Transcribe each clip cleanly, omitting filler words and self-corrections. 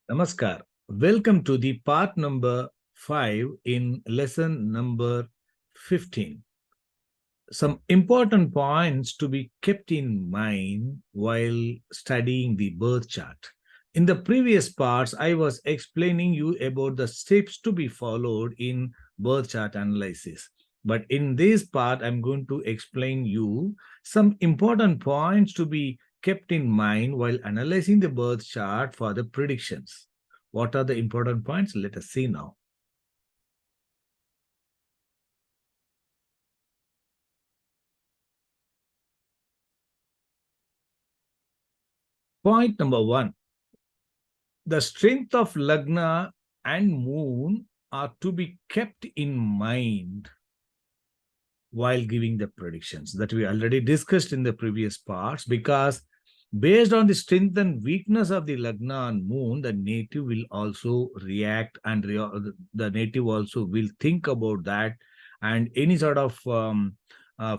Namaskar. Welcome to the part number 5 in lesson number 15. Some important points to be kept in mind while studying the birth chart. In the previous parts, I was explaining you about the steps to be followed in birth chart analysis. But in this part, I'm going to explain you some important points to be kept in mind while analyzing the birth chart for the predictions. What are the important points? Let us see now. Point number 1. The strength of Lagna and Moon are to be kept in mind while giving the predictions that we already discussed in the previous parts, because based on the strength and weakness of the Lagna and Moon, the native will also react and the native also will think about that, and any sort of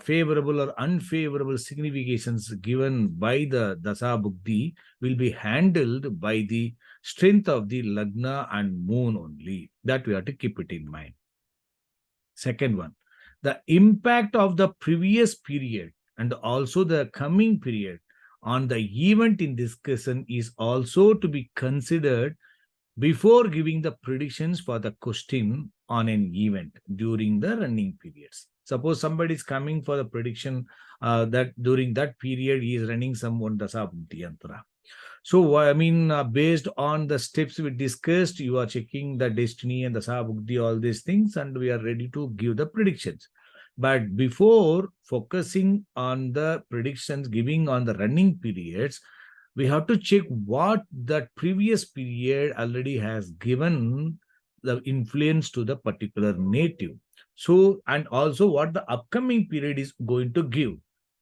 favorable or unfavorable significations given by the Dasa Bhuktī will be handled by the strength of the Lagna and Moon only. That we have to keep it in mind. Second one, the impact of the previous period and also the coming period on the event in discussion is also to be considered before giving the predictions for the question on an event during the running periods. Suppose somebody is coming for the prediction that during that period he is running some one Dasa Bhuktī Yantra. So, based on the steps we discussed, you are checking the destiny and the Sahabhukti, all these things, and we are ready to give the predictions. But before focusing on the predictions, giving on the running periods, we have to check what that previous period already has given the influence to the particular native. So, and also what the upcoming period is going to give.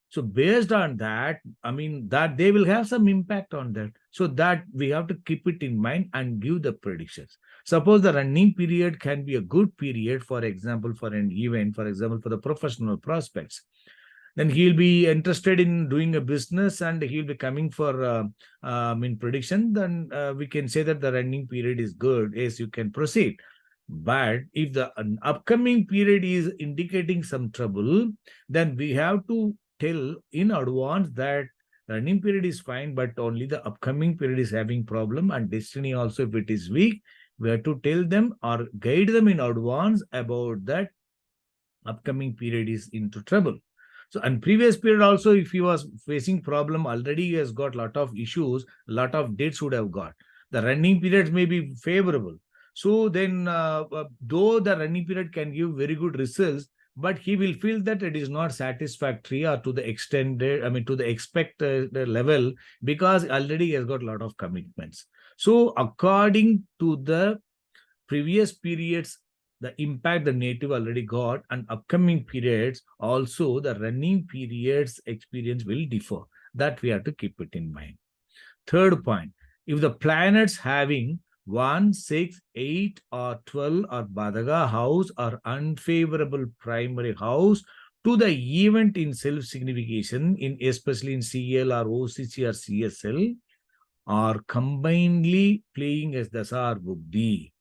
So based on that, that they will have some impact on that. So that we have to keep it in mind and give the predictions. Suppose the running period can be a good period, for example, for an event, for example, for the professional prospects. Then he'll be interested in doing a business and he'll be coming for prediction. Then we can say that the running period is good. Yes, you can proceed. But if the upcoming period is indicating some trouble, then we have to tell in advance that running period is fine, but only the upcoming period is having problem, and destiny also, if it is weak, we have to tell them or guide them in advance about that upcoming period is into trouble. So, and previous period also, if he was facing problem already, he has got lot of issues, lot of dates would have got. The running periods may be favorable. So then, though the running period can give very good results, but he will feel that it is not satisfactory or to the extended, to the expected level, because already he has got a lot of commitments. So according to the previous periods, the impact the native already got, and upcoming periods also, the running periods experience will differ. That we have to keep it in mind. Third point, if the planets having 1, 6, 8 or 12 or Badaga house or unfavorable primary house to the event in self-signification, in especially in CL or OCC or CSL, are combinedly playing as Dasar Bhuktī.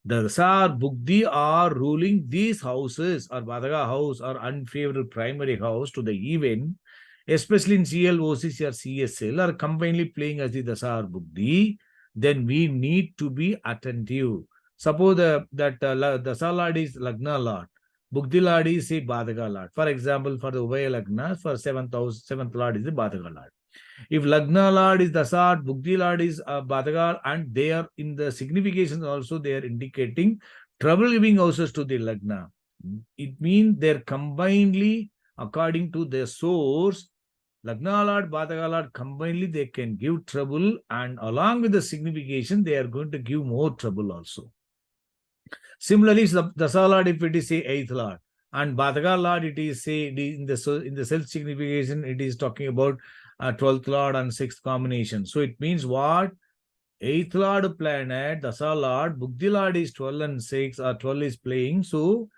The Dasar Bhuktī are ruling these houses or Badaga house or unfavorable primary house to the event, especially in CL, OCC or CSL, are combinedly playing as the Dasar Bhuktī. Then we need to be attentive. Suppose that Dasa Lord is Lagna Lord, Bhuktī Lord is a Badaga Lord. For example, for the Ubhaya Lagna, for seventh Lord is the Badaga Lord. If Lagna Lord is Dasa, Bhuktī Lord is Badaga, and they are in the significations also, they are indicating trouble giving houses to the Lagna. It means they're combinedly, according to their source, Lagna Lord, Badaga Lord, combinedly they can give trouble, and along with the signification, they are going to give more trouble also. Similarly, Dasa Lord, if it is say 8th Lord, and Badaga Lord, it is say in the self-signification, it is talking about 12th Lord and 6th combination. So it means what? 8th Lord planet, Dasa Lord, Bhuktī Lord is 12 and 6, or 12 is playing. So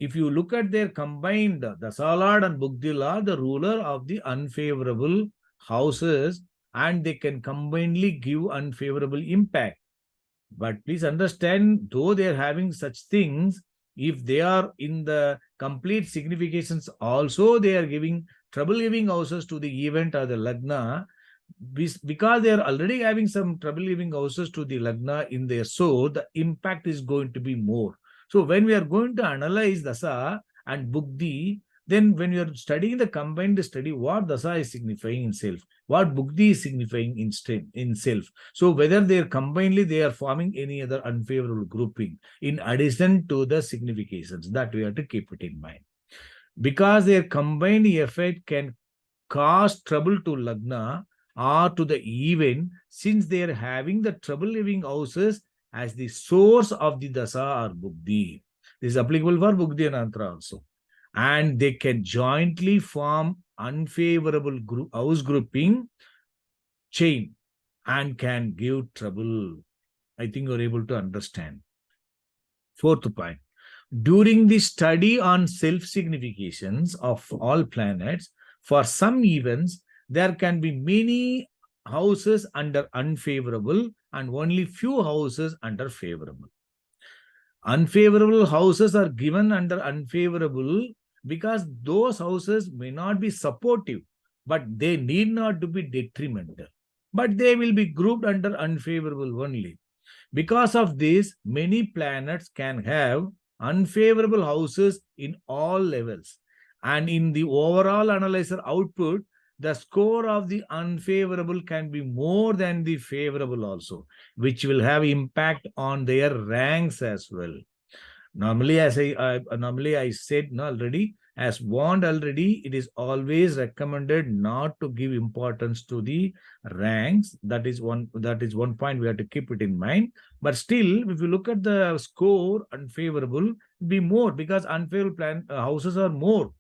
if you look at their combined Dasa Lord and Bhuktī Lord, the ruler of the unfavorable houses and they can combinedly give unfavorable impact. But please understand, though they are having such things, if they are in the complete significations, also they are giving trouble giving houses to the event or the lagna, because they are already having some trouble giving houses to the lagna in their soul, the impact is going to be more. So when we are going to analyze dasa and buddhi, then when you are studying the combined study, what dasa is signifying in self, what buddhi is signifying in self. So whether they are combinedly they are forming any other unfavorable grouping in addition to the significations, that we have to keep it in mind. Because their combined effect can cause trouble to lagna or to the event, since they are having the trouble living houses as the source of the dasa or buddhi. This is applicable for buddhi and antra also. And they can jointly form unfavorable house grouping chain and can give trouble. I think you're able to understand. Fourth point. During the study on self-significations of all planets, for some events, there can be many houses under unfavorable and only few houses under favorable. Unfavorable houses are given under unfavorable because those houses may not be supportive, but they need not to be detrimental. But they will be grouped under unfavorable only. Because of this, many planets can have unfavorable houses in all levels. And in the overall analyzer output, the score of the unfavorable can be more than the favorable also, which will have impact on their ranks as well. Normally, as I said already, as warned already, it is always recommended not to give importance to the ranks. That is one point we have to keep it in mind. But still, if you look at the score, unfavorable be more because unfavorable houses are more.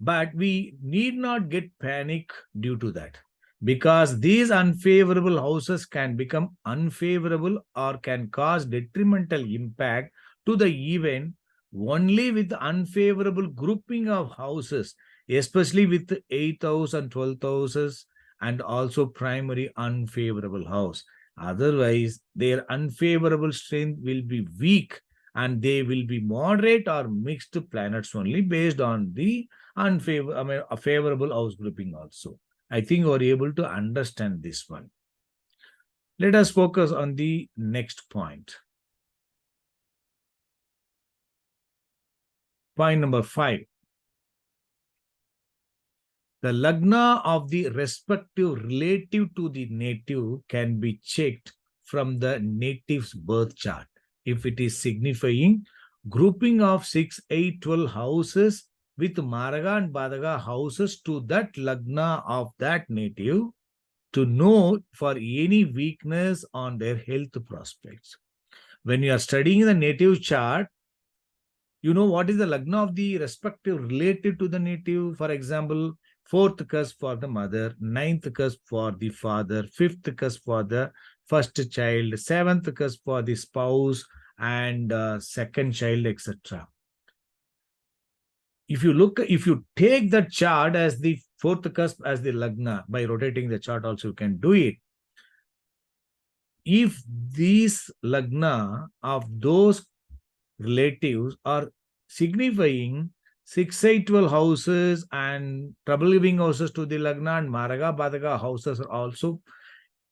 But we need not get panic due to that, because these unfavorable houses can become unfavorable or can cause detrimental impact to the event only with unfavorable grouping of houses, especially with 8th house and 12th houses, and also primary unfavorable house. Otherwise, their unfavorable strength will be weak and they will be moderate or mixed planets only based on the a favorable house grouping also. I think you are able to understand this one. Let us focus on the next point. Point number 5. The lagna of the respective relative to the native can be checked from the native's birth chart. If it is signifying grouping of 6, 8, 12 houses with Maraga and Badaga houses to that lagna of that native, to know for any weakness on their health prospects. When you are studying the native chart, you know what is the lagna of the respective relative to the native. For example, 4th cusp for the mother, 9th cusp for the father, 5th cusp for the first child, 7th cusp for the spouse and second child, etc. If you take the chart as the 4th cusp as the lagna, by rotating the chart also you can do it. If these lagna of those relatives are signifying 6, 8, 12 houses and trouble living houses to the lagna, and Maraga Badaga houses are also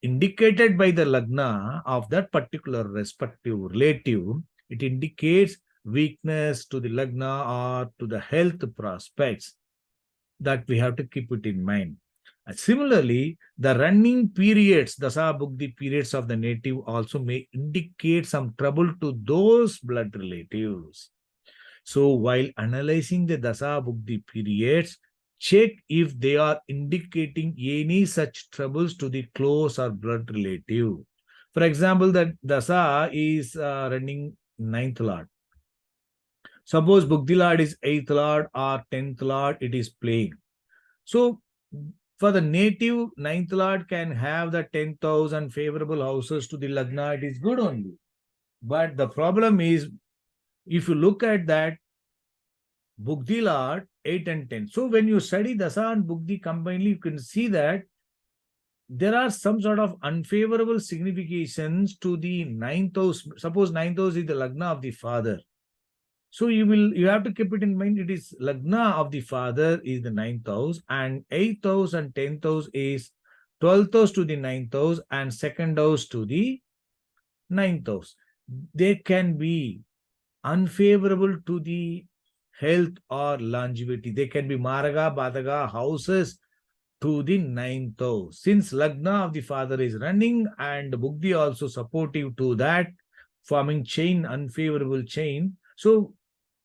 indicated by the lagna of that particular respective relative, it indicates weakness to the lagna or to the health prospects, that we have to keep it in mind. Similarly, the running periods, dasa buddhi periods of the native also may indicate some trouble to those blood relatives. So while analyzing the dasa buddhi periods, check if they are indicating any such troubles to the close or blood relative. For example, that dasa is running 9th lord. Suppose buddhi lord is 8th lord or 10th lord, it is playing. So for the native, 9th lord can have the 10,000 favorable houses to the lagna, it is good only. But the problem is, if you look at that, buddhi lord 8 and 10. So when you study dasa and buddhi combinedly, you can see that there are some sort of unfavorable significations to the ninth house. Suppose ninth house is the lagna of the father. So you have to keep it in mind. It is lagna of the father is the ninth house, and eighth house and 10th house is 12th house to the ninth house and second house to the ninth house. They can be unfavorable to the health or longevity. They can be Maraga, Badaga houses to the ninth house. Since Lagna of the father is running and Bugdi also supportive to that, forming chain, unfavorable chain. So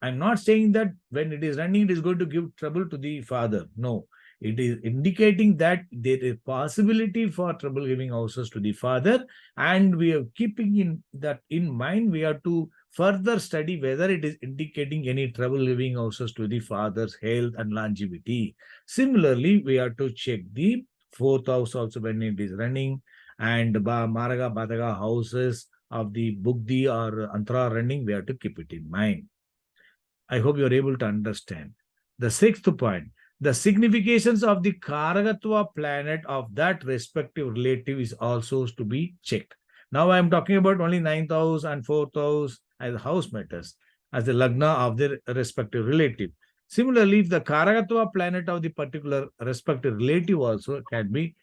I'm not saying that when it is running, it is going to give trouble to the father. No, it is indicating that there is possibility for trouble giving houses to the father, and we are keeping in that in mind. We have to further study whether it is indicating any trouble giving houses to the father's health and longevity. Similarly, we have to check the fourth house also when it is running, and Maraga Badaga houses of the Bugdi or Antara running. We have to keep it in mind. I hope you are able to understand. The sixth point, the significations of the Karagatva planet of that respective relative is also to be checked. Now I am talking about only ninth house and fourth house as house matters, as the lagna of the respective relative. Similarly, if the Karagatva planet of the particular respective relative also can be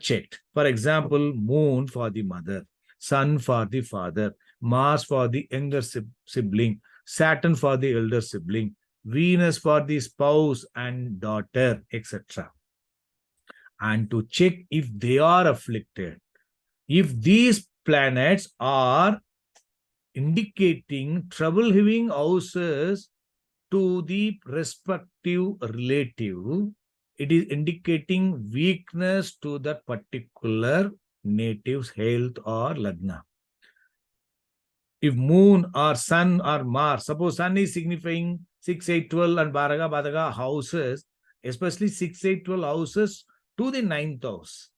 checked. For example, moon for the mother, sun for the father, Mars for the younger sibling, Saturn for the elder sibling, Venus for the spouse and daughter, etc. And to check if they are afflicted. If these planets are indicating trouble having houses to the respective relative, it is indicating weakness to that particular native's health or lagna. If moon or sun or Mars, suppose sun is signifying 6, 8, 12 and Baraga, Badaga houses, especially 6, 8, 12 houses to the ninth house,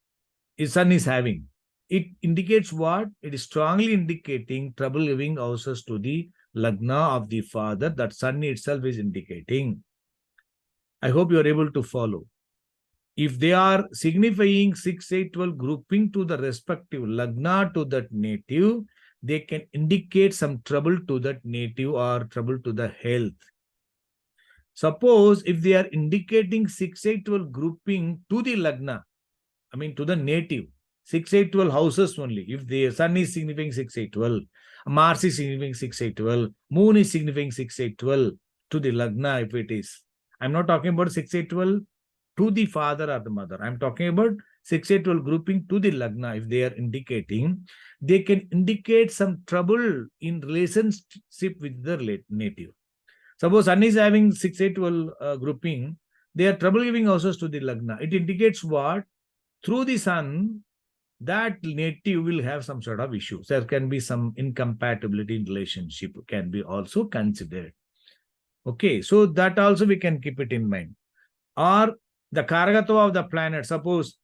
if sun is having, it indicates what? It is strongly indicating trouble giving houses to the lagna of the father that sun itself is indicating. I hope you are able to follow. If they are signifying 6, 8, 12 grouping to the respective lagna to that native, they can indicate some trouble to that native or trouble to the health. Suppose if they are indicating 6, 8, 12 grouping to the lagna, I mean to the native, 6, 8, 12 houses only. If the sun is signifying 6, 8, 12, Mars is signifying 6, 8, 12, moon is signifying 6, 8, 12 to the lagna if it is. I'm not talking about 6, 8, 12 to the father or the mother. I'm talking about 6, 8, 12 grouping to the lagna. If they are indicating, they can indicate some trouble in relationship with the native. Suppose sun is having 6, 8, 12 grouping, they are trouble giving houses to the lagna. It indicates what? Through the sun, that native will have some sort of issues. There can be some incompatibility in relationship can be also considered. Okay, so that also we can keep it in mind. Or the Karagatva of the planet, suppose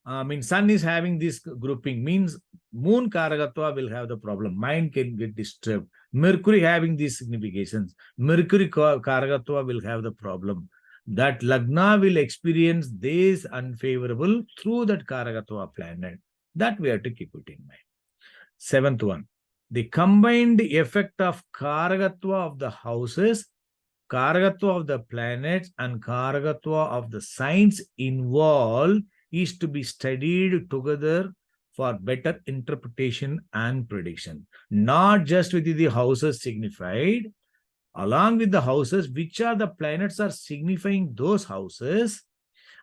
sun is having this grouping, means moon Karagatva will have the problem. Mind can get disturbed. Mercury having these significations. Mercury Karagatva will have the problem. That lagna will experience this unfavorable through that Karagatva planet. That we have to keep it in mind. Seventh one, the combined effect of Karagatva of the houses, Karagatva of the planets, and Karagatva of the signs involved is to be studied together for better interpretation and prediction. Not just with the houses signified, along with the houses, which are the planets are signifying those houses,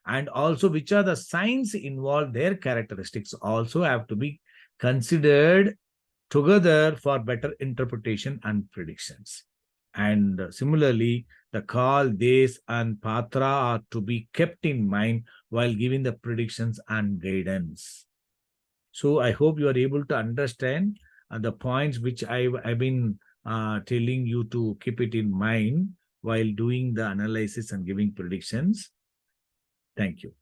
and also which are the signs involved, their characteristics also have to be considered together for better interpretation and predictions. And similarly, the Kal, Des, and Patra are to be kept in mind while giving the predictions and guidance. So I hope you are able to understand the points which I've been telling you to keep it in mind while doing the analysis and giving predictions. Thank you.